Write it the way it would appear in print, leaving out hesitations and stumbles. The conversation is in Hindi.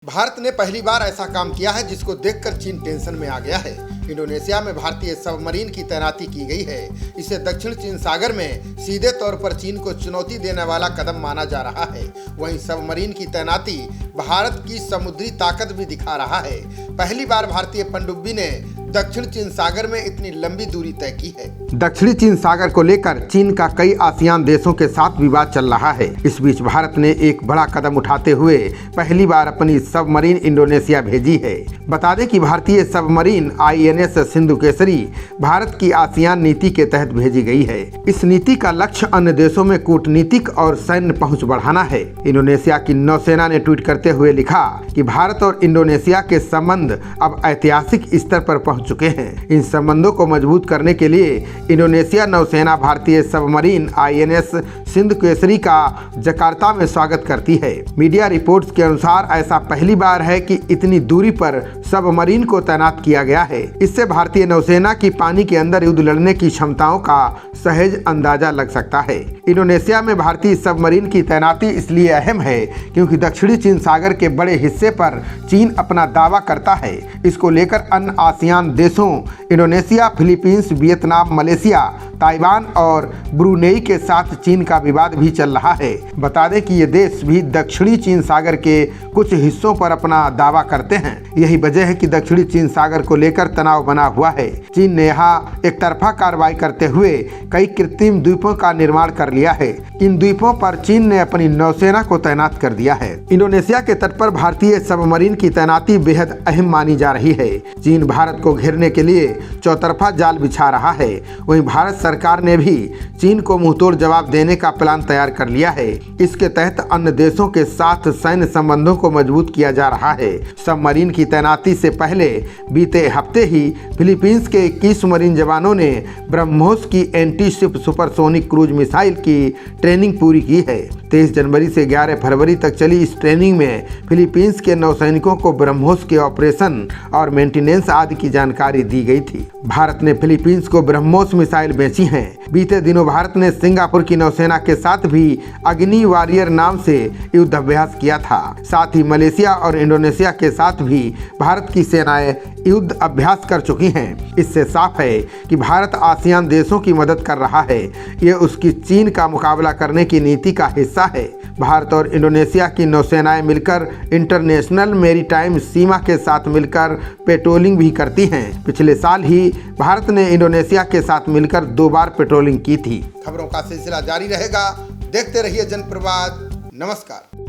भारत ने पहली बार ऐसा काम किया है जिसको देखकर चीन टेंशन में आ गया है। इंडोनेशिया में भारतीय सबमरीन की तैनाती की गई है। इसे दक्षिण चीन सागर में सीधे तौर पर चीन को चुनौती देने वाला कदम माना जा रहा है। वहीं सबमरीन की तैनाती भारत की समुद्री ताकत भी दिखा रहा है। पहली बार भारतीय पनडुब्बी ने दक्षिण चीन सागर में इतनी लंबी दूरी तय की है। दक्षिणी चीन सागर को लेकर चीन का कई आसियान देशों के साथ विवाद चल रहा है। इस बीच भारत ने एक बड़ा कदम उठाते हुए पहली बार अपनी सबमरीन इंडोनेशिया भेजी है। बता दें कि भारतीय सबमरीन INS सिंधु केसरी भारत की आसियान नीति के तहत भेजी गई है। इस नीति का लक्ष्य अन्य देशों में कूटनीतिक और सैन्य पहुंच बढ़ाना है। इंडोनेशिया की नौसेना ने ट्वीट करते हुए लिखा कि भारत और इंडोनेशिया के संबंध अब ऐतिहासिक स्तर पर पहुंच चुके हैं। इन संबंधों को मजबूत करने के लिए इंडोनेशिया नौसेना भारतीय सबमरीन INS सिंधु केसरी का जकार्ता में स्वागत करती है। मीडिया रिपोर्ट्स के अनुसार ऐसा पहली बार है कि इतनी दूरी पर सबमरीन को तैनात किया गया है। इससे भारतीय नौसेना की पानी के अंदर युद्ध लड़ने की क्षमताओं का सहज अंदाजा लग सकता है। इंडोनेशिया में भारतीय सबमरीन की तैनाती इसलिए अहम है क्योंकि दक्षिणी चीन सागर के बड़े हिस्से पर चीन अपना दावा करता है। इसको लेकर अन्य आसियान देशों Indonesia, Philippines, Vietnam, Malaysia, Taiwan और ब्रुनेई के साथ चीन का विवाद भी चल रहा है। बता दें कि ये देश भी दक्षिणी चीन सागर के कुछ हिस्सों पर अपना दावा करते हैं। यही वजह है कि दक्षिणी चीन सागर को लेकर तनाव बना हुआ है। चीन ने यहाँ एक तरफा कार्रवाई करते हुए कई कृत्रिम द्वीपों का निर्माण कर लिया है। इन द्वीपों पर चीन ने अपनी नौसेना को तैनात कर दिया है। इंडोनेशिया के तट पर भारतीय सबमरीन की तैनाती बेहद अहम मानी जा रही है। चीन भारत को घेरने के लिए चौतरफा जाल बिछा रहा है। वहीं भारत सरकार ने भी चीन को मुंहतोड़ जवाब देने का प्लान तैयार कर लिया है। इसके तहत अन्य देशों के साथ सैन्य संबंधों को मजबूत किया जा रहा है। सबमरीन की तैनाती से पहले बीते हफ्ते ही फिलीपींस के 21 मरीन जवानों ने ब्रह्मोस की anti ship supersonic cruise missile की ट्रेनिंग पूरी की है। 23 जनवरी से 11 फरवरी तक चली इस ट्रेनिंग में फिलीपींस के नौसैनिकों को ब्रह्मोस के ऑपरेशन और मेंटेनेंस आदि की जानकारी दी गई थी। भारत ने फिलीपींस को ब्रह्मोस मिसाइल बेची हैं। बीते दिनों भारत ने सिंगापुर की नौसेना के साथ भी अग्नि वॉरियर नाम से युद्ध अभ्यास किया था। साथ ही मलेशिया और इंडोनेशिया के साथ भी भारत की सेनाएं युद्ध अभ्यास कर चुकी हैं। इससे साफ है कि भारत आसियान देशों की मदद कर रहा है। ये उसकी चीन का मुकाबला करने की नीति का हिस्सा है। भारत और इंडोनेशिया की नौसेनाएं मिलकर इंटरनेशनल मैरीटाइम सीमा के साथ मिलकर पेट्रोलिंग भी करती हैं। पिछले साल ही भारत ने इंडोनेशिया के साथ मिलकर 2 बार पेट्रोलिंग की थी। खबरों का सिलसिला जारी रहेगा। देखते रहिए जनप्रवाद। नमस्कार।